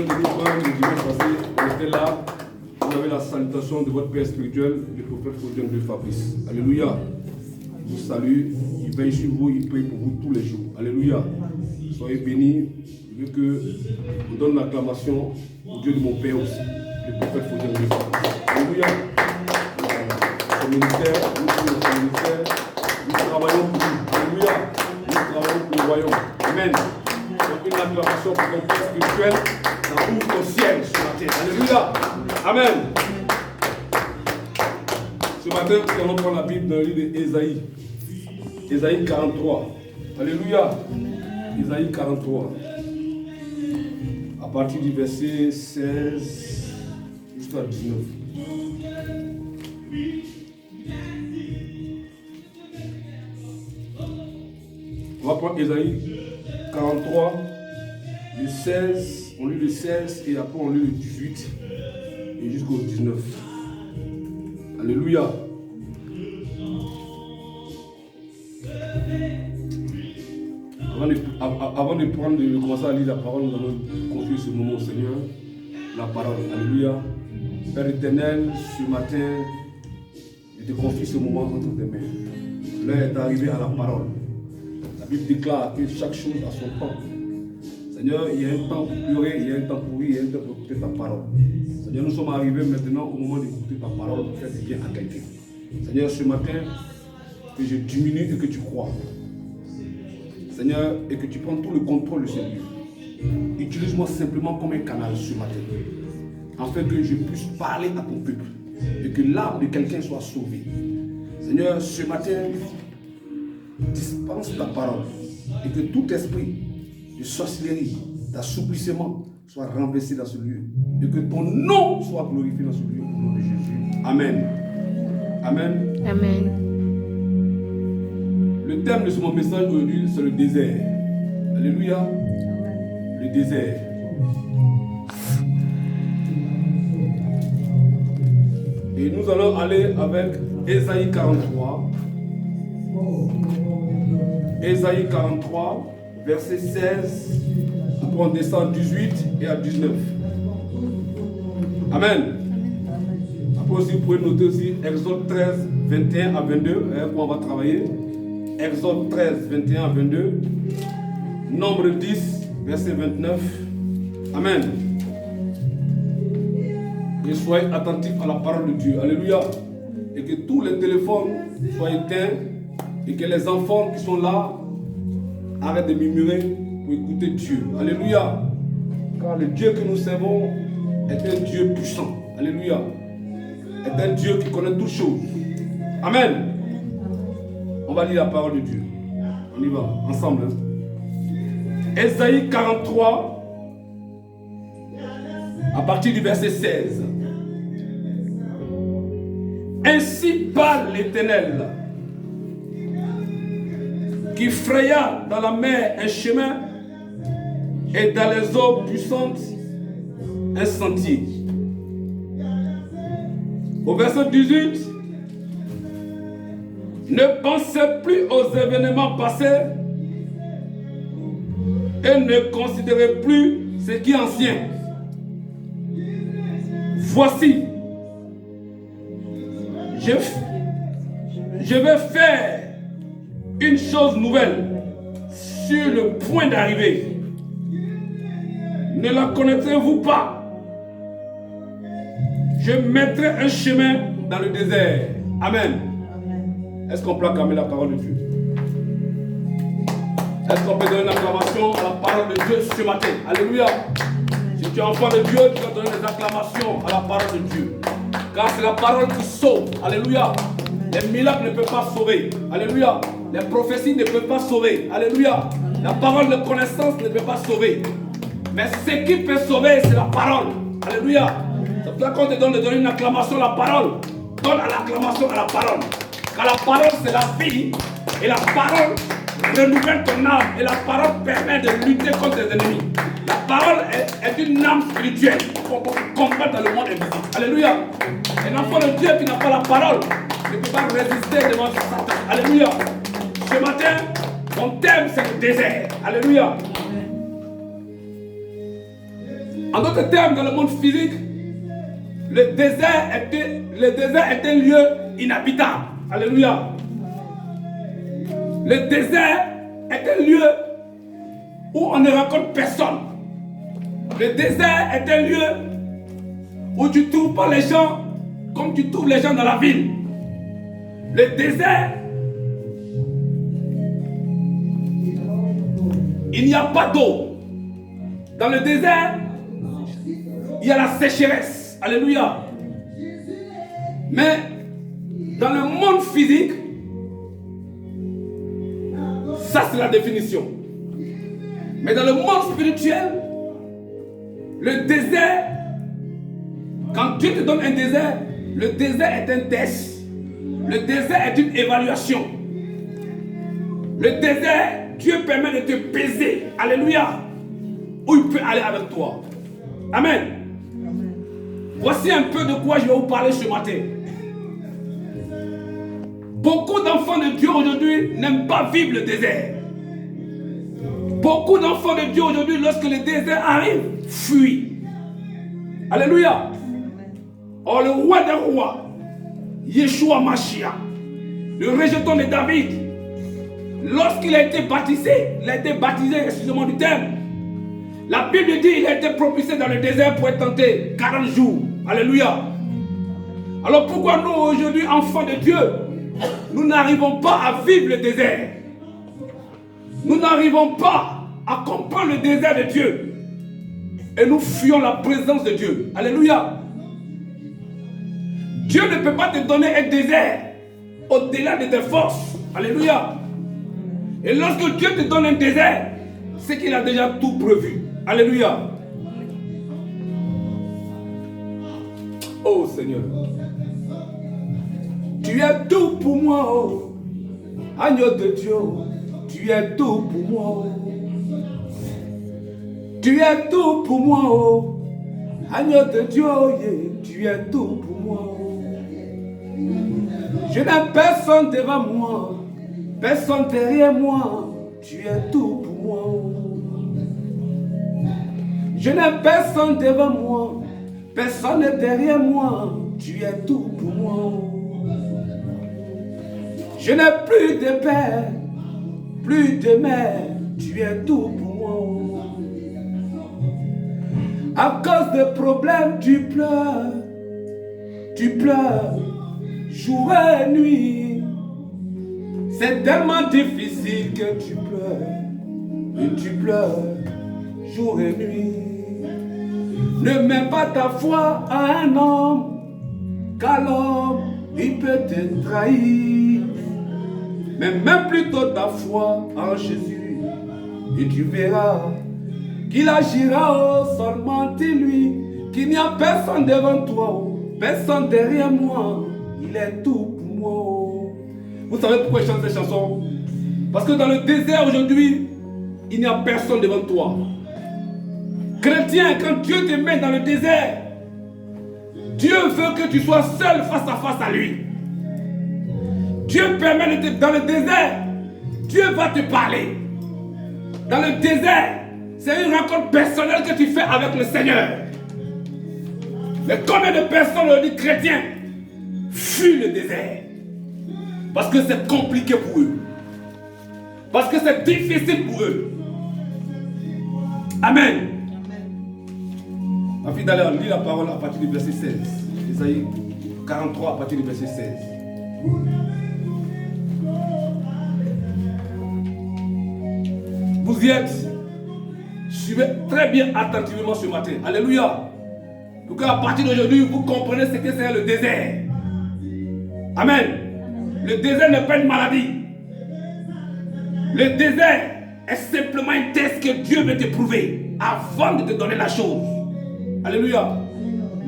nous avons le dimanche passé, on était là, vous avez la salutation de votre père spirituel, le prophète Faudien de Fabrice. Alléluia. Je vous salue, il veille sur vous, il prie pour vous tous les jours. Alléluia. Soyez bénis. Je veux que vous donne l'acclamation au Dieu de mon père aussi, le prophète Faudien de Fabrice. Alléluia. Son ministère, nous travaillons pour lui. Alléluia. Nous travaillons pour le royaume. Amen. Donc une acclamation pour ton père spirituel, ça ouvre au ciel ce matin. Alléluia. Amen. Ce matin, nous allons prendre la Bible dans le livre d'Ésaïe. Ésaïe 43. Alléluia. Ésaïe 43. À partir du verset 16 jusqu'à 19. On va prendre Ésaïe 43, le 16, on lit le 16 et après on lit le 18 et jusqu'au 19. Alléluia. Avant de commencer à lire la parole, nous allons confier ce moment au Seigneur, la parole. Alléluia. Père éternel, ce matin, je te confie ce moment entre tes mains. L'heure est arrivée à la parole. La Bible déclare que chaque chose a son temps. Seigneur, il y a un temps pour pleurer, il y a un temps pour rire, il y a un temps pour écouter ta parole. Seigneur, nous sommes arrivés maintenant au moment d'écouter ta parole pour faire du bien à quelqu'un. Seigneur, ce matin, que je diminue et que tu crois. Seigneur, et que tu prends tout le contrôle de ce lieu. Utilise-moi simplement comme un canal ce matin, afin que je puisse parler à ton peuple et que l'âme de quelqu'un soit sauvée. Seigneur, ce matin, dispense ta parole et que tout esprit de sorcellerie, d'assouplissement soit renversé dans ce lieu et que ton nom soit glorifié dans ce lieu au nom de Jésus. Amen. Amen. Amen. Le thème de mon message aujourd'hui, c'est le désert. Alléluia. Le désert. Et nous allons aller avec Ésaïe 43. Ésaïe 43, verset 16. Après on descend à 18 et à 19. Amen. Après aussi, vous pouvez noter aussi Exode 13, 21 à 22. On va travailler. Exode 13, 21 à 22. Nombre 10, verset 29. Amen. Et soyez attentifs à la parole de Dieu. Alléluia. Et que tous les téléphones soient éteints. Et que les enfants qui sont là arrêtent de murmurer pour écouter Dieu. Alléluia. Car le Dieu que nous servons est un Dieu puissant. Alléluia. Est un Dieu qui connaît toutes choses. Amen. On va lire la parole de Dieu. On y va, ensemble. Ésaïe 43, à partir du verset 16. Ainsi parle l'Éternel, qui fraya dans la mer un chemin et dans les eaux puissantes un sentier. Au verset 18, ne pensez plus aux événements passés et ne considérez plus ce qui est ancien. Voici, je vais faire une chose nouvelle sur le point d'arriver. Ne la connaîtrez-vous pas? Je mettrai un chemin dans le désert. Amen. Est-ce qu'on peut acclamer la parole de Dieu? Est-ce qu'on peut donner une acclamation à la parole de Dieu ce matin? Alléluia. Si tu es enfant de Dieu, tu vas donner des acclamations à la parole de Dieu. Car c'est la parole qui sauve. Alléluia. Les miracles ne peuvent pas sauver. Alléluia. Les prophéties ne peuvent pas sauver. Alléluia. La parole de connaissance ne peut pas sauver. Mais ce qui peut sauver, c'est la parole. Alléluia. C'est pour ça qu'on te donne de donner une acclamation à la parole. Donne à l'acclamation à la parole. Car la parole, c'est la vie. Et la parole renouvelle ton âme. Et la parole permet de lutter contre les ennemis. La parole est une âme spirituelle pour combattre dans le monde invisible. Alléluia. Un enfant de Dieu qui n'a pas la parole ne peut pas résister devant Satan. Alléluia. Ce matin, mon thème, c'est le désert. Alléluia. En d'autres termes, dans le monde physique, le désert est un lieu inhabitable. Alléluia. Le désert est un lieu où on ne rencontre personne. Le désert est un lieu où tu ne trouves pas les gens comme tu trouves les gens dans la ville. Le désert, il n'y a pas d'eau. Dans le désert, il y a la sécheresse. Alléluia. Mais dans le monde physique, ça c'est la définition. Mais dans le monde spirituel, le désert, quand Dieu te donne un désert, le désert est un test. Le désert est une évaluation. Le désert, Dieu permet de te peser. Alléluia. Où il peut aller avec toi. Amen. Voici un peu de quoi je vais vous parler ce matin. Beaucoup d'enfants de Dieu aujourd'hui n'aiment pas vivre le désert. Beaucoup d'enfants de Dieu aujourd'hui, lorsque le désert arrive, fuient. Alléluia. Or le roi des rois, Yeshua Mashiach, le rejeton de David, lorsqu'il a été baptisé, excusez-moi du terme, la Bible dit qu'il a été propulsé dans le désert pour être tenté 40 jours. Alléluia. Alors pourquoi nous aujourd'hui, enfants de Dieu, nous n'arrivons pas à vivre le désert? Nous n'arrivons pas à comprendre le désert de Dieu. Et nous fuyons la présence de Dieu. Alléluia. Dieu ne peut pas te donner un désert au-delà de tes forces. Alléluia. Et lorsque Dieu te donne un désert, c'est qu'il a déjà tout prévu. Alléluia. Oh Seigneur. Tu es tout pour moi, oh. Agneau de Dieu. Tu es tout pour moi, oh. Tu es tout pour moi, oh. Agneau de Dieu, yeah. Tu es tout pour moi, oh. Je n'ai personne devant moi, personne derrière moi. Tu es tout pour moi, oh. Je n'ai personne devant moi, personne derrière moi. Tu es tout pour moi, oh. Je n'ai plus de père, plus de mère. Tu es tout pour moi, oh. À cause de problèmes, tu pleures jour et nuit. C'est tellement difficile que tu pleures, et tu pleures jour et nuit. Ne mets pas ta foi à un homme, car l'homme, il peut te trahir. Mais mets plutôt ta foi en Jésus, et tu verras qu'il agira, oh, seulement dis-lui qu'il n'y a personne devant toi, oh, personne derrière moi, il est tout pour moi, oh. Vous savez pourquoi je chante cette chanson? Parce que dans le désert aujourd'hui, il n'y a personne devant toi. Chrétien, quand Dieu te met dans le désert, Dieu veut que tu sois seul face à lui. Dieu permet dans le désert, Dieu va te parler. Dans le désert, c'est une rencontre personnelle que tu fais avec le Seigneur. Mais combien de personnes aujourd'hui chrétiens fuient le désert? Parce que c'est compliqué pour eux. Parce que c'est difficile pour eux. Amen. Ma fille d'ailleurs, lis la parole à partir du verset 16. Isaïe 43 à partir du verset 16. Vous y êtes. Suivez très bien attentivement ce matin. Alléluia. Pour qu'à partir d'aujourd'hui, vous comprenez ce que c'est le désert. Amen. Le désert n'est pas une maladie. Le désert est simplement un test que Dieu veut te prouver avant de te donner la chose. Alléluia.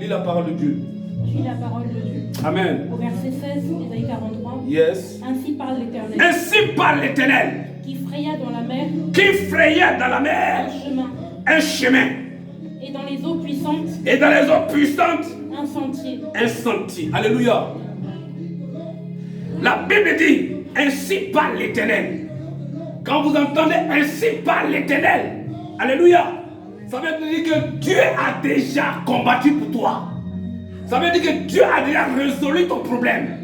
Lis la parole de Dieu. Je lis la parole de Dieu. Amen. Au verset 16, Isaïe 43. Yes. Ainsi parle l'Éternel. Ainsi parle l'Éternel. Qui fraya dans la mer. Qui fraya dans la mer. Un chemin. Un chemin. Et dans les eaux puissantes. Et dans les eaux puissantes. Un sentier. Un sentier. Alléluia. La Bible dit, ainsi parle l'Éternel. Quand vous entendez ainsi parle l'Éternel, alléluia, Ça veut dire que Dieu a déjà combattu pour toi. Ça veut dire que Dieu a déjà résolu ton problème.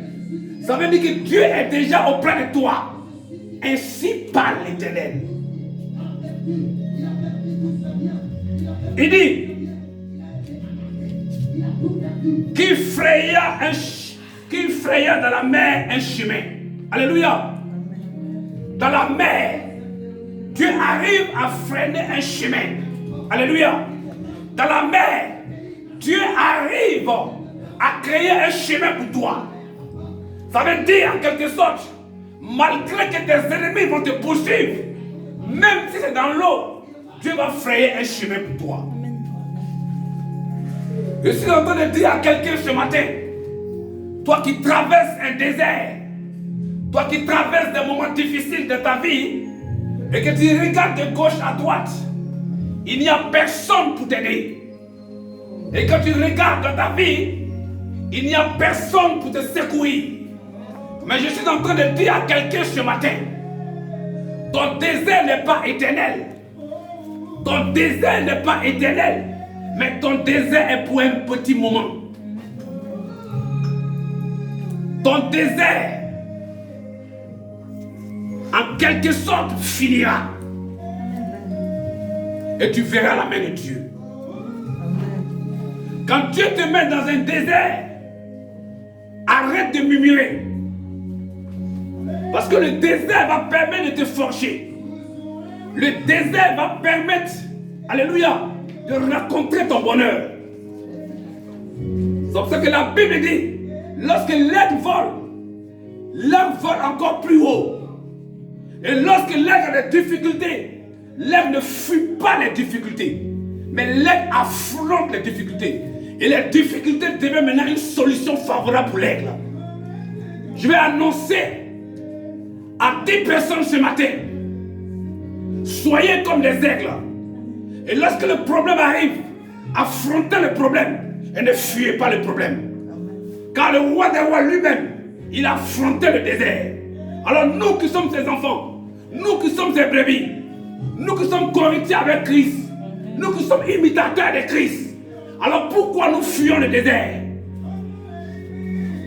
Ça veut dire que Dieu est déjà auprès de toi. Ainsi parle l'Éternel. Il dit qui fraya dans la mer un chemin. Alléluia. Dans la mer, Dieu arrive à freiner un chemin. Alléluia. Dans la mer, Dieu arrive à créer un chemin pour toi. Ça veut dire en quelque sorte, malgré que tes ennemis vont te poursuivre, même si c'est dans l'eau, Dieu va frayer un chemin pour toi. Je suis en train de dire à quelqu'un ce matin, toi qui traverses un désert, toi qui traverses des moments difficiles de ta vie, et que tu regardes de gauche à droite, il n'y a personne pour t'aider. Et quand tu regardes dans ta vie, il n'y a personne pour te secourir. Mais je suis en train de dire à quelqu'un ce matin, ton désert n'est pas éternel. Ton désert n'est pas éternel, mais ton désert est pour un petit moment. Ton désert, en quelque sorte, finira. Et tu verras la main de Dieu. Quand Dieu te met dans un désert, arrête de murmurer. Parce que le désert va permettre de te forger. Le désert va permettre, alléluia, de rencontrer ton bonheur. C'est pour ça que la Bible dit, lorsque l'aigle vole encore plus haut. Et lorsque l'aigle a des difficultés, l'aigle ne fuit pas les difficultés, mais l'aigle affronte les difficultés. Et les difficultés deviennent maintenant une solution favorable pour l'aigle. Je vais annoncer à 10 personnes ce matin, soyez comme les aigles. Et lorsque le problème arrive, affrontez le problème et ne fuyez pas le problème. Car le roi des rois lui-même, il a affronté le désert. Alors nous qui sommes ses enfants, nous qui sommes ses brebis, nous qui sommes convertis avec Christ, nous qui sommes imitateurs de Christ, alors pourquoi nous fuyons le désert?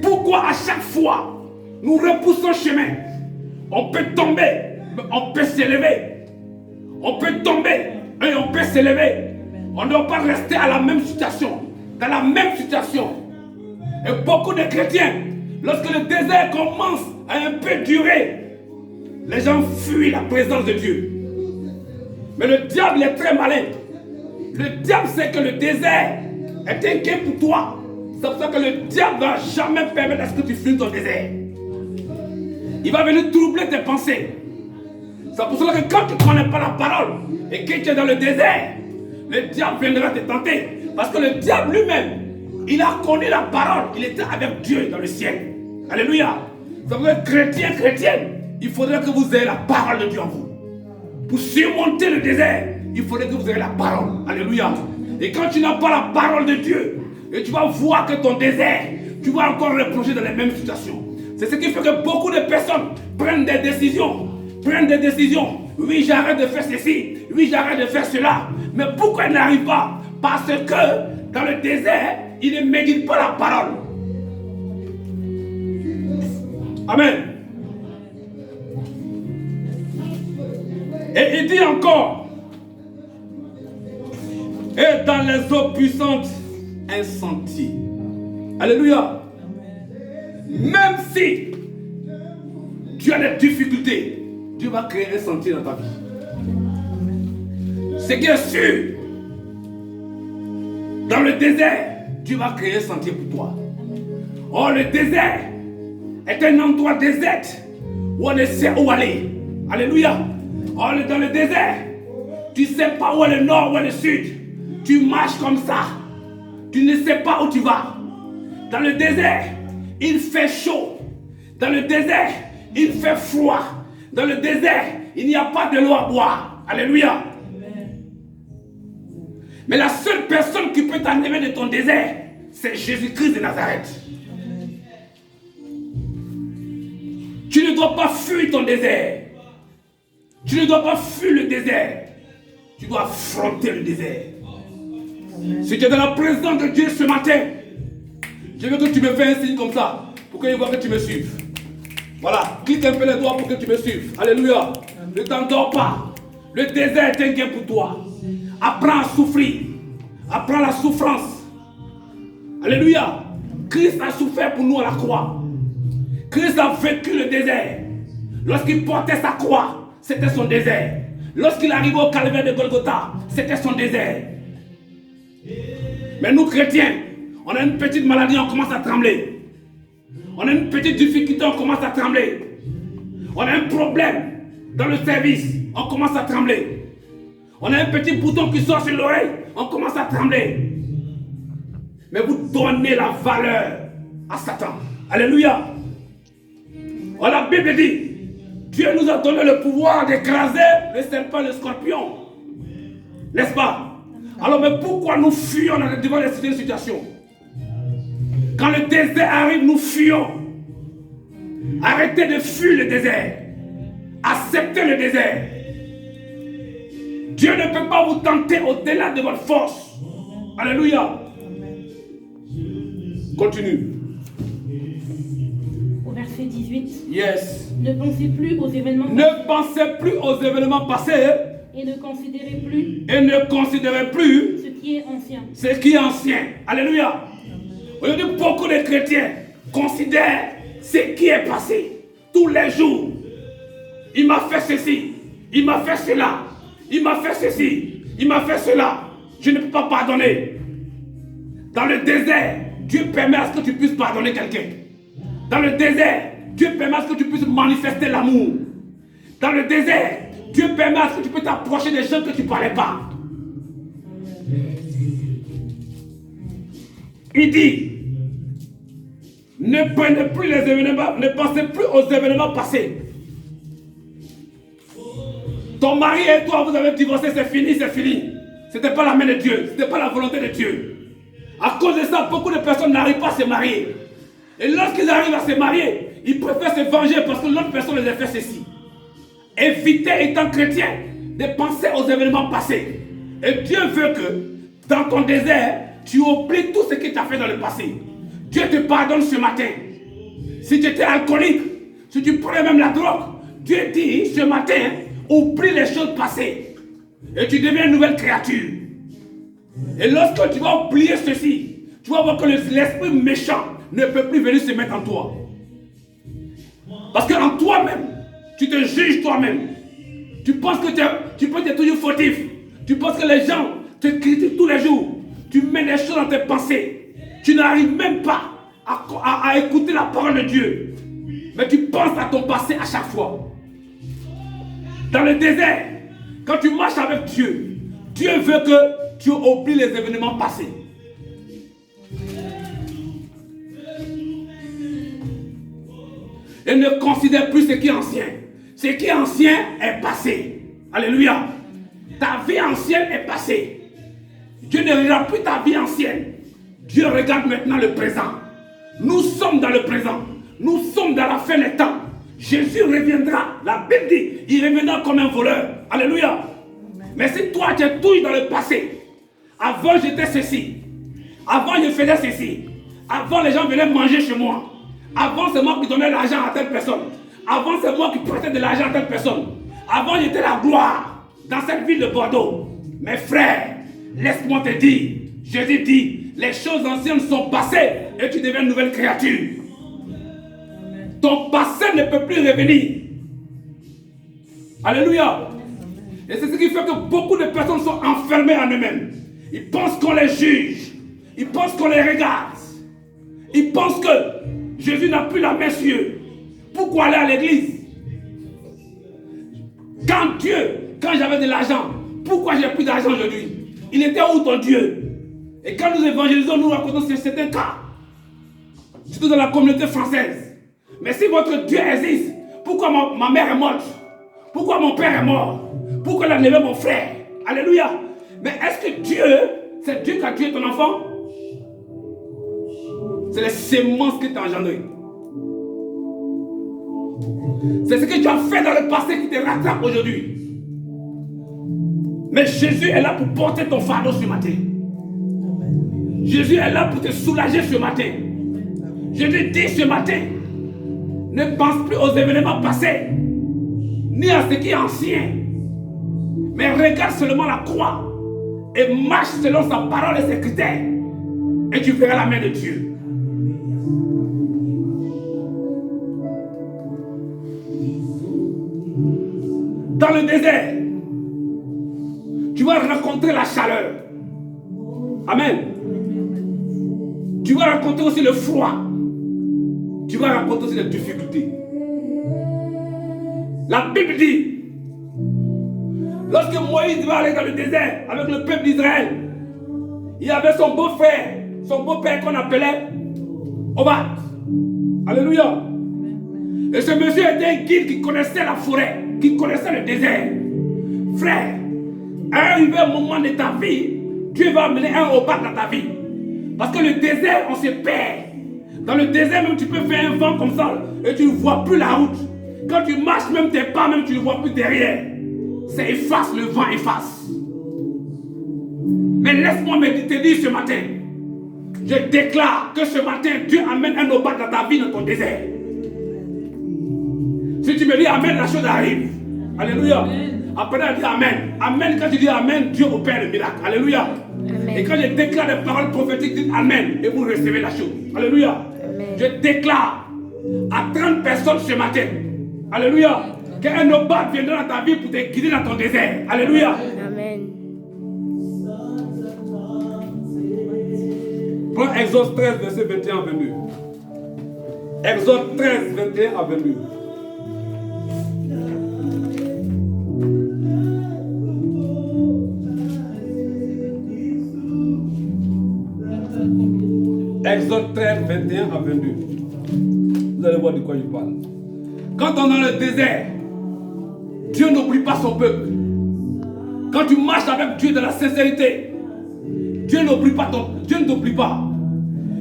Pourquoi à chaque fois nous repoussons le chemin? On peut tomber, mais on peut s'élever. On peut tomber et on peut s'élever. On ne doit pas rester à la même situation, dans la même situation. Et beaucoup de chrétiens, lorsque le désert commence à un peu durer, les gens fuient la présence de Dieu. Mais le diable est très malin. Le diable sait que le désert est inquiet pour toi. C'est pour ça que le diable ne va jamais permettre à ce que tu fuis ton désert. Il va venir troubler tes pensées. C'est pour cela que quand tu ne connais pas la parole et que tu es dans le désert, le diable viendra te tenter. Parce que le diable lui-même, il a connu la parole. Il était avec Dieu dans le ciel. Alléluia. C'est pour ça que chrétienne, il faudrait que vous ayez la parole de Dieu en vous. Pour surmonter le désert, il faudrait que vous ayez la parole. Alléluia. Et quand tu n'as pas la parole de Dieu, et tu vas voir que ton désert, tu vas encore replonger dans les mêmes situations. C'est ce qui fait que beaucoup de personnes prennent des décisions. Oui, j'arrête de faire ceci. Oui, j'arrête de faire cela. Mais pourquoi ils n'arrivent pas? Parce que dans le désert, ils ne méditent pas la parole. Amen. Et il dit encore, et dans les eaux puissantes, un sentier. Alléluia. Même si tu as des difficultés, Dieu va créer un sentier dans ta vie. Ce qui est sûr, dans le désert, Dieu va créer un sentier pour toi. Oh, le désert est un endroit désert où on ne sait où aller. Alléluia. Oh, dans le désert, tu ne sais pas où est le nord, où est le sud. Tu marches comme ça. Tu ne sais pas où tu vas. Dans le désert, il fait chaud. Dans le désert, il fait froid. Dans le désert, il n'y a pas de l'eau à boire. Alléluia. Mais la seule personne qui peut t'enlever de ton désert, c'est Jésus-Christ de Nazareth. Tu ne dois pas fuir ton désert. Tu ne dois pas fuir le désert. tu dois affronter le désert. Si tu es dans la présence de Dieu ce matin, je veux que tu me fais un signe comme ça, pour que je vois que tu me suives. Voilà, clique un peu les doigts pour que tu me suives. Alléluia. Ne t'endors pas. Le désert est un gain pour toi. Apprends à souffrir. Apprends la souffrance. Alléluia. Christ a souffert pour nous à la croix. Christ a vécu le désert. Lorsqu'il portait sa croix, c'était son désert. Lorsqu'il arrivait au calvaire de Golgotha, c'était son désert. Mais nous chrétiens, on a une petite maladie, on commence à trembler. On a une petite difficulté, on commence à trembler. On a un problème dans le service, on commence à trembler. On a un petit bouton qui sort sur l'oreille, on commence à trembler. Mais vous donnez la valeur à Satan. Alléluia. La Bible dit, Dieu nous a donné le pouvoir d'écraser le serpent, le scorpion. N'est-ce pas? Alors, mais pourquoi nous fuyons devant les situations? Quand le désert arrive, nous fuyons. Arrêtez de fuir le désert. Acceptez le désert. Dieu ne peut pas vous tenter au-delà de votre force. Alléluia. Continue. Au verset 18. Yes. Ne pensez plus aux événements passés. Ne pensez plus aux événements passés. Et ne considérez plus. Et ne considérez plus ce qui est ancien. Ce qui est ancien. Alléluia. Aujourd'hui, beaucoup de chrétiens considèrent ce qui est passé tous les jours. Il m'a fait ceci. Il m'a fait cela. Il m'a fait ceci. Il m'a fait cela. Je ne peux pas pardonner. Dans le désert, Dieu permet à ce que tu puisses pardonner quelqu'un. Dans le désert, Dieu permet à ce que tu puisses manifester l'amour. Dans le désert, Dieu permet à ce que tu puisses t'approcher des gens que tu ne parlais pas. Il dit, ne prenez plus les événements, ne pensez plus aux événements passés. Ton mari et toi, vous avez divorcé, c'est fini, c'est fini. Ce n'était pas la main de Dieu, ce n'était pas la volonté de Dieu. À cause de ça, beaucoup de personnes n'arrivent pas à se marier. Et lorsqu'ils arrivent à se marier, ils préfèrent se venger parce que l'autre personne les a fait ceci. Évitez, étant chrétien, de penser aux événements passés. Et Dieu veut que, dans ton désert, tu oublies tout ce qu'il t'a fait dans le passé. Dieu te pardonne ce matin. Si tu étais alcoolique, si tu prenais même la drogue, Dieu dit ce matin, oublie les choses passées. Et tu deviens une nouvelle créature. Et lorsque tu vas oublier ceci, tu vas voir que l'esprit méchant ne peut plus venir se mettre en toi. Parce qu'en toi-même, tu te juges toi-même. Tu penses que tu peux être toujours fautif. Tu penses que les gens te critiquent tous les jours. Tu mets les choses dans tes pensées. Tu n'arrives même pas à écouter la parole de Dieu. Mais tu penses à ton passé à chaque fois. Dans le désert, quand tu marches avec Dieu, Dieu veut que tu oublies les événements passés. Et ne considère plus ce qui est ancien. Ce qui est ancien est passé. Alléluia. Ta vie ancienne est passée. Dieu ne regarde plus ta vie ancienne. Dieu regarde maintenant le présent. Nous sommes dans le présent. Nous sommes dans la fin des temps. Jésus reviendra. La Bible dit, il reviendra comme un voleur. Alléluia. Mais si toi tu es toujours dans le passé, avant j'étais ceci, avant je faisais ceci, avant les gens venaient manger chez moi, avant c'est moi qui donnais l'argent à telle personne, avant c'est moi qui prêtais de l'argent à telle personne, avant j'étais la gloire dans cette ville de Bordeaux. Mes frères, laisse-moi te dire, Jésus dit, les choses anciennes sont passées et tu deviens une nouvelle créature. Ton passé ne peut plus revenir. Alléluia. Et c'est ce qui fait que beaucoup de personnes sont enfermées en eux-mêmes. Ils pensent qu'on les juge. Ils pensent qu'on les regarde. Ils pensent que Jésus n'a plus la main sur eux. Pourquoi aller à l'église? Quand j'avais de l'argent, pourquoi j'ai plus d'argent aujourd'hui? Il était où ton Dieu? Et quand nous évangélisons, nous racontons que c'est un cas. Surtout dans la communauté française. Mais si votre Dieu existe, pourquoi ma mère est morte? Pourquoi mon père est mort? Pourquoi il a levé mon frère? Alléluia. Mais est-ce que Dieu, c'est Dieu qui a tué ton enfant? C'est les semences qui t'ont engendré. C'est ce que tu as fait dans le passé qui te rattrape aujourd'hui. Mais Jésus est là pour porter ton fardeau ce matin. Jésus est là pour te soulager ce matin. Je te dis ce matin, ne pense plus aux événements passés, ni à ce qui est ancien. Mais regarde seulement la croix et marche selon sa parole et ses critères. Et tu verras la main de Dieu. Dans le désert, tu vas rencontrer la chaleur. Amen. Tu vas rencontrer aussi le froid. Tu vas rencontrer aussi les difficultés. La Bible dit, lorsque Moïse va aller dans le désert avec le peuple d'Israël, il y avait son beau-frère, son beau-père qu'on appelait Obad. Alléluia. Et ce monsieur était un guide qui connaissait la forêt, qui connaissait le désert. Frère, arrivé un moment de ta vie, Dieu va amener un Obad dans ta vie. Parce que le désert, on se perd. Dans le désert, même tu peux faire un vent comme ça et tu ne vois plus la route. Quand tu marches, même tes pas, même tu ne vois plus derrière. C'est efface, le vent efface. Mais laisse-moi te dire ce matin, je déclare que ce matin, Dieu amène un Obad dans ta vie, dans ton désert. Si tu me dis Amen, la chose arrive. Alléluia. Après, elle dit Amen. Amen, quand tu dis Amen, Dieu opère le miracle. Alléluia. Amen. Et quand je déclare des paroles prophétiques, dites Amen et vous recevez la chose. Alléluia. Amen. Je déclare à 30 personnes ce matin, Alléluia, qu'un Obad viendra dans ta vie pour te guider dans ton désert. Alléluia. Amen. Prends Exode 13, verset 21 à 22. Exode 13, 21 à 22. Exode 13, 21 à 22. Vous allez voir de quoi je parle. Quand on est dans le désert, Dieu n'oublie pas son peuple. Quand tu marches avec Dieu dans la sincérité, Dieu n'oublie pas Dieu ne t'oublie pas.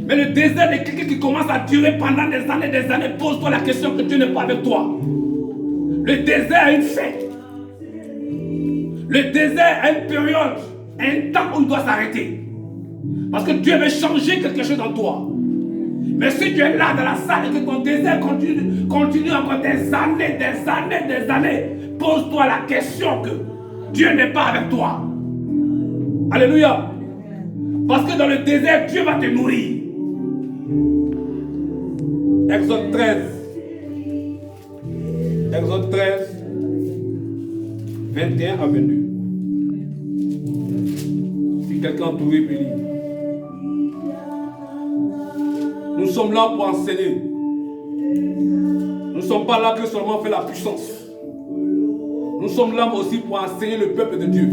Mais le désert est quelqu'un qui commence à durer pendant des années. Pose-toi la question que Dieu n'est pas avec toi. Le désert a une fête. Le désert a une période, un temps où il doit s'arrêter. Parce que Dieu veut changer quelque chose en toi. Mais si tu es là dans la salle et que ton désert continue encore des années, pose-toi la question que Dieu n'est pas avec toi. Alléluia. Parce que dans le désert, Dieu va te nourrir. Exode 13. Exode 13, 21 à 22. Si quelqu'un a trouvé, peut lire. Nous sommes là pour enseigner. Nous ne sommes pas là que seulement faire la puissance. Nous sommes là aussi pour enseigner le peuple de Dieu.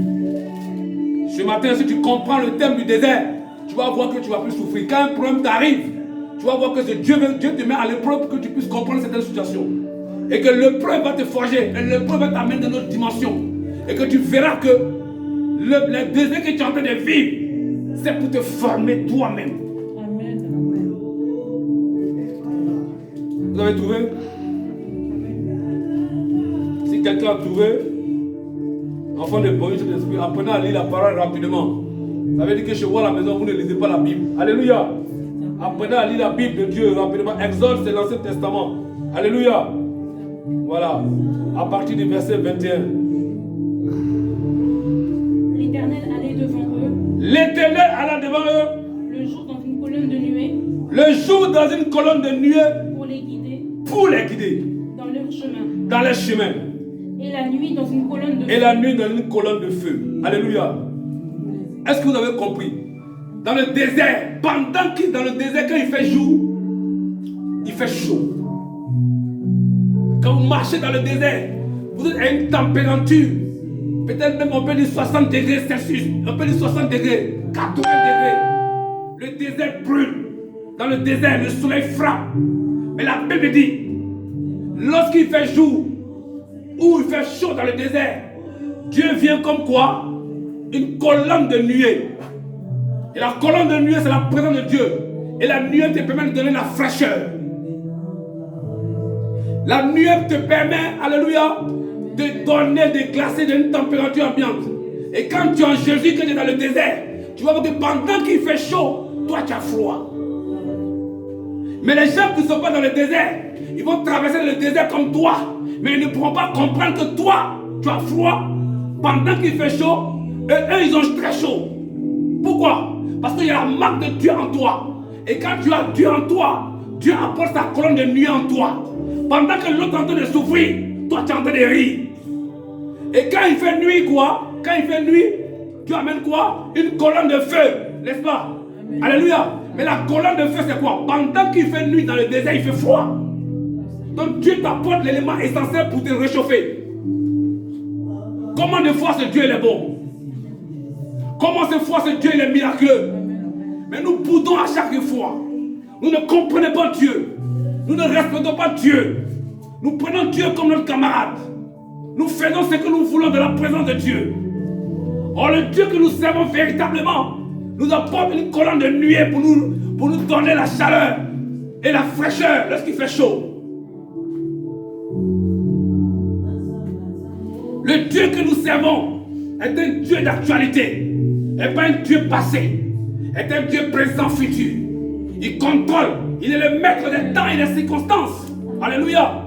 Ce matin, si tu comprends le thème du désert, tu vas voir que tu ne vas plus souffrir. Quand un problème t'arrive, tu vas voir que Dieu te met à l'épreuve pour que tu puisses comprendre certaines situations. Et que l'épreuve va te forger, et l'épreuve va t'amener dans notre dimension. Et que tu verras que le désert que tu es en train de vivre, c'est pour te former toi-même. Vous avez trouvé? Si quelqu'un a trouvé, enfant de bonheur de l'esprit, apprenez à lire la parole rapidement. Ça veut dire que chez vous à la maison, vous ne lisez pas la Bible. Alléluia. Apprenez à lire la Bible de Dieu rapidement. Exode, c'est l'Ancien Testament. Alléluia. Voilà. À partir du verset 21. L'Éternel allait devant eux. L'Éternel allait devant eux. Le jour dans une colonne de nuée. Le jour dans une colonne de nuée. Pour les guider. Dans leur chemin. Dans leur chemin. Et la nuit dans une colonne de feu. Et la nuit dans une colonne de feu. Alléluia. Est-ce que vous avez compris? Dans le désert, dans le désert, quand il fait jour, il fait chaud. Quand vous marchez dans le désert, vous êtes à une température, peut-être même on peut dire 60 degrés Celsius, on peut dire 60 degrés, 80 degrés. Le désert brûle. Dans le désert, le soleil frappe. Mais la Bible dit, lorsqu'il fait jour, ou il fait chaud dans le désert, Dieu vient comme quoi? Une colonne de nuée. Et la colonne de nuée, c'est la présence de Dieu. Et la nuée te permet de donner la fraîcheur. La nuée te permet, alléluia, de donner, de glacer d'une température ambiante. Et quand tu es en Jésus, que tu es dans le désert, tu vas voir que pendant qu'il fait chaud, toi tu as froid. Mais les gens qui ne sont pas dans le désert, ils vont traverser le désert comme toi. Mais ils ne pourront pas comprendre que toi, tu as froid pendant qu'il fait chaud. Et eux, ils ont très chaud. Pourquoi? Parce qu'il y a la marque de Dieu en toi. Et quand tu as Dieu en toi, Dieu apporte sa colonne de nuée en toi. Pendant que l'autre est en train de souffrir, toi tu es en train de rire. Et quand il fait nuit, quoi? Quand il fait nuit, Dieu amène quoi? Une colonne de feu, n'est-ce pas? Amen. Alléluia. Mais la colonne de feu, c'est quoi? Pendant qu'il fait nuit dans le désert, il fait froid. Donc Dieu t'apporte l'élément essentiel pour te réchauffer. Comment de fois ce Dieu il est bon? Comment de fois ce Dieu il est miraculeux? Mais nous boudons à chaque fois. Nous ne comprenons pas Dieu. Nous ne respectons pas Dieu. Nous prenons Dieu comme notre camarade. Nous faisons ce que nous voulons de la présence de Dieu. Or, le Dieu que nous servons véritablement nous apporte une colonne de nuée pour nous donner la chaleur et la fraîcheur lorsqu'il fait chaud. Le Dieu que nous servons est un Dieu d'actualité, et pas un Dieu passé, est un Dieu présent futur. Il contrôle, il est le maître des temps et des circonstances. Alléluia.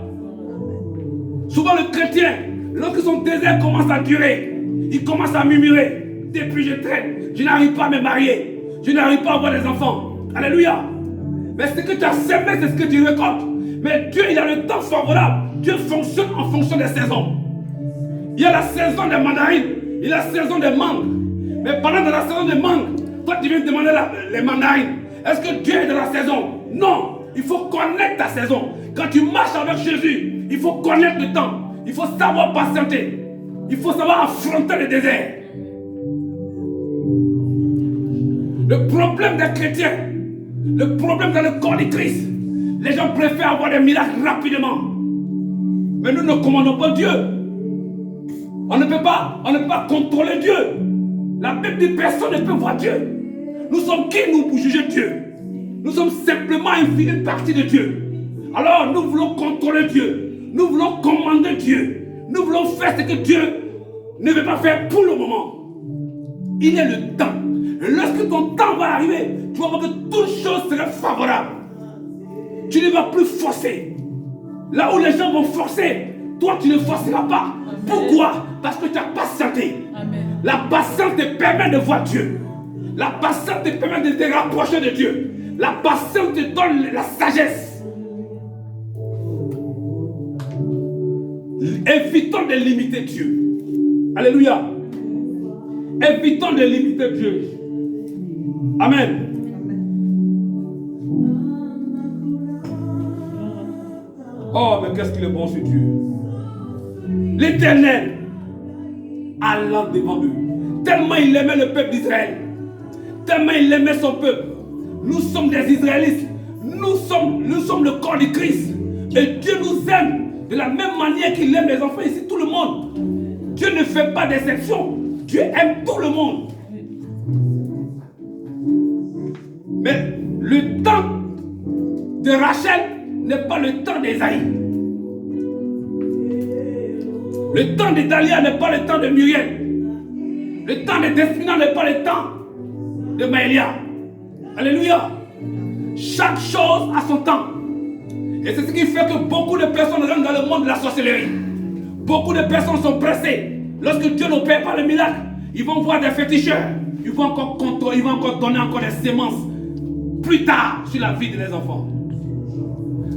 Souvent le chrétien, lorsque son désert commence à durer, il commence à murmurer. Depuis je traîne, je n'arrive pas à me marier, je n'arrive pas à avoir des enfants. Alléluia. Mais ce que tu as semé, c'est ce que tu récoltes. Mais Dieu, il a le temps favorable. Dieu fonctionne en fonction des saisons. Il y a la saison des mandarines, il y a la saison des mangues. Mais pendant dans la saison des mangues, toi tu viens demander les mandarines. Est-ce que Dieu est dans la saison? Non. Il faut connaître ta saison. Quand tu marches avec Jésus, il faut connaître le temps. Il faut savoir patienter. Il faut savoir affronter le désert. Le problème des chrétiens, le problème dans le corps du Christ, les gens préfèrent avoir des miracles rapidement. Mais nous ne commandons pas Dieu. On ne peut pas contrôler Dieu. La Bible dit personne ne peut voir Dieu. Nous sommes qui nous pour juger Dieu? Nous sommes simplement une partie de Dieu. Alors nous voulons contrôler Dieu. Nous voulons commander Dieu. Nous voulons faire ce que Dieu ne veut pas faire pour le moment. Il est le temps. Et lorsque ton temps va arriver, tu vas voir que toute chose sera favorable. Tu ne vas plus forcer. Là où les gens vont forcer, toi tu ne forceras pas. Amen. Pourquoi? Parce que tu as patienté. Amen. La patience te permet de voir Dieu. La patience te permet de te rapprocher de Dieu. La patience te donne la sagesse. Évitons de limiter Dieu. Alléluia. Évitons de limiter Dieu. Amen. Oh, mais qu'est-ce qu'il est bon ce Dieu. L'Éternel allant devant eux. Tellement il aimait le peuple d'Israël. Tellement il aimait son peuple. Nous sommes des Israélites. Nous sommes le corps du Christ. Et Dieu nous aime de la même manière qu'il aime les enfants ici, tout le monde. Dieu ne fait pas d'exception. Dieu aime tout le monde. Mais le temps de Rachel n'est pas le temps d'Ésaïe. Le temps de Dalia n'est pas le temps de Muriel. Le temps de Despina n'est pas le temps de Maëlia. Alléluia. Chaque chose a son temps. Et c'est ce qui fait que beaucoup de personnes rentrent dans le monde de la sorcellerie. Beaucoup de personnes sont pressées. Lorsque Dieu n'opère pas le miracle, ils vont voir des féticheurs. Ils vont encore contrôler, ils vont encore donner encore des semences plus tard sur la vie de les enfants.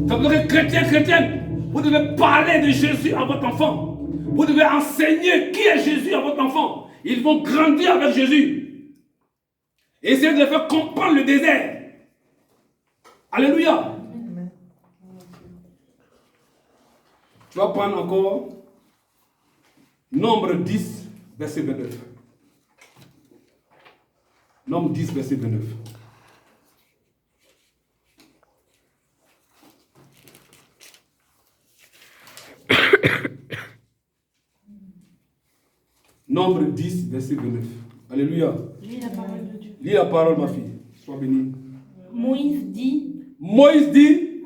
Ça veut dire que chrétienne, vous devez parler de Jésus à votre enfant. Vous devez enseigner qui est Jésus à votre enfant. Ils vont grandir avec Jésus. Essayez de les faire comprendre le désert. Alléluia. Tu vas prendre encore Nombre 10, verset 29. Nombre 10, verset 29. Nombre 10, verset 29. Alléluia. Lis la parole de Dieu. Lis la parole, ma fille. Sois bénie. Moïse dit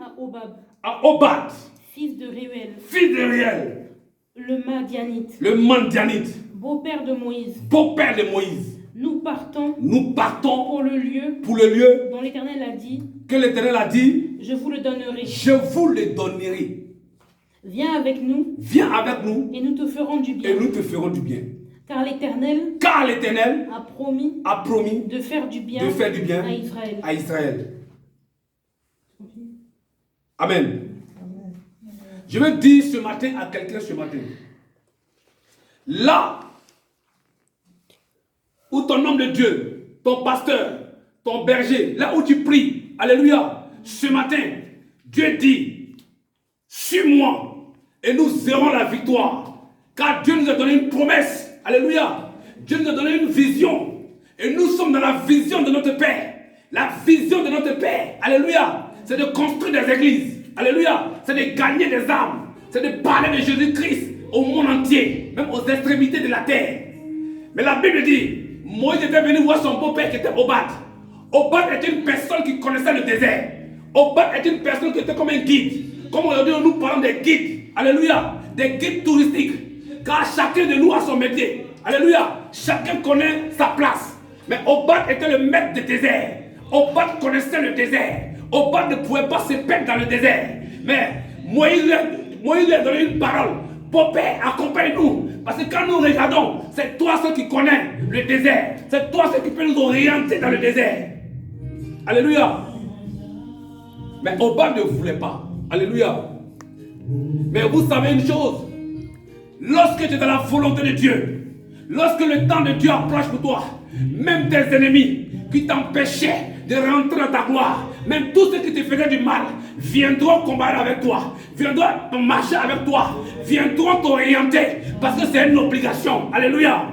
à Obad, fils de Réuel, fils de Réel, le Madianite, le Madianite, beau-père de Moïse, beau-père de Moïse, nous partons nous partons pour le lieu pour le lieu dont l'Éternel a dit, que l'Éternel a dit, je vous le donnerai. je vous le donnerai. Viens avec nous Viens avec nous et nous te ferons du bien. et nous te ferons du bien. Car l'Éternel Car l'Éternel a promis a promis de faire du bien, de faire du bien à Israël. à Israël. Amen. Je veux dire ce matin à quelqu'un ce matin. Là où ton homme de Dieu, ton pasteur, ton berger, là où tu pries, alléluia, ce matin, Dieu dit, suis-moi et nous aurons la victoire. Car Dieu nous a donné une promesse, alléluia. Dieu nous a donné une vision et nous sommes dans la vision de notre Père. La vision de notre Père, alléluia, c'est de construire des églises, alléluia, c'est de gagner des âmes, c'est de parler de Jésus-Christ au monde entier, même aux extrémités de la terre. Mais la Bible dit, Moïse était venu voir son beau-père qui était Obad. Obad était une personne qui connaissait le désert. Obad était une personne qui était comme un guide. Comme aujourd'hui nous parlons des guides, alléluia, des guides touristiques. Car chacun de nous a son métier, alléluia, chacun connaît sa place. Mais Obad était le maître du désert. Obad connaissait le désert. Obad ne pouvait pas se perdre dans le désert. Mais Moïse lui a donné une parole. Beau-père, accompagne-nous. Parce que quand nous regardons, c'est toi seul qui connais le désert. C'est toi seul qui peut nous orienter dans le désert. Alléluia. Mais Obad ne voulait pas. Alléluia. Mais vous savez une chose. Lorsque tu es dans la volonté de Dieu, lorsque le temps de Dieu approche pour toi, même tes ennemis qui t'empêchaient de rentrer dans ta gloire, même tous ceux qui te faisaient du mal, viendront combattre avec toi, viendront marcher avec toi, viendront t'orienter, parce que c'est une obligation. Alléluia.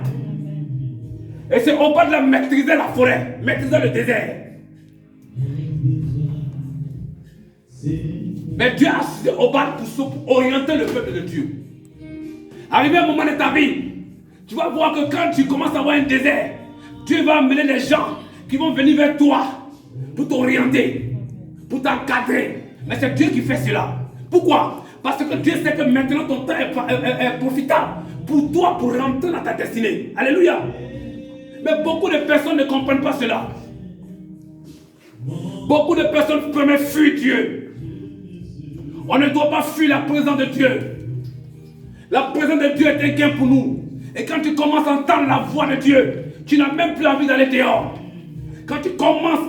Et c'est au bas de maîtriser la forêt, maîtriser le désert. Mais Dieu a cité au bas pour orienter le peuple de Dieu. Arrivé à un moment de ta vie, tu vas voir que quand tu commences à avoir un désert, Dieu va amener des gens qui vont venir vers toi pour t'orienter, pour t'encadrer. Mais c'est Dieu qui fait cela. Pourquoi? Parce que Dieu sait que maintenant ton temps est profitable pour toi, pour rentrer dans ta destinée. Alléluia. Mais beaucoup de personnes ne comprennent pas cela. Beaucoup de personnes peuvent fuir Dieu. On ne doit pas fuir la présence de Dieu. La présence de Dieu est un gain pour nous. Et quand tu commences à entendre la voix de Dieu, tu n'as même plus envie d'aller dehors. Quand tu commences,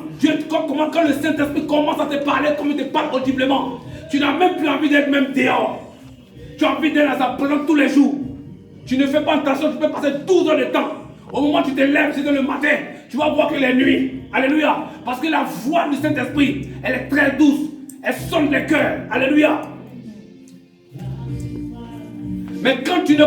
quand le Saint-Esprit commence à te parler comme il te parle audiblement, tu n'as même plus envie d'être même dehors. Tu as envie d'être dans sa présence tous les jours. Tu ne fais pas attention, tu peux passer 12 heures de temps. Au moment où tu te lèves, c'est le matin, tu vas voir que les nuits. Alléluia. Parce que la voix du Saint-Esprit, elle est très douce. Elle sonne les cœurs. Alléluia. Mais quand tu ne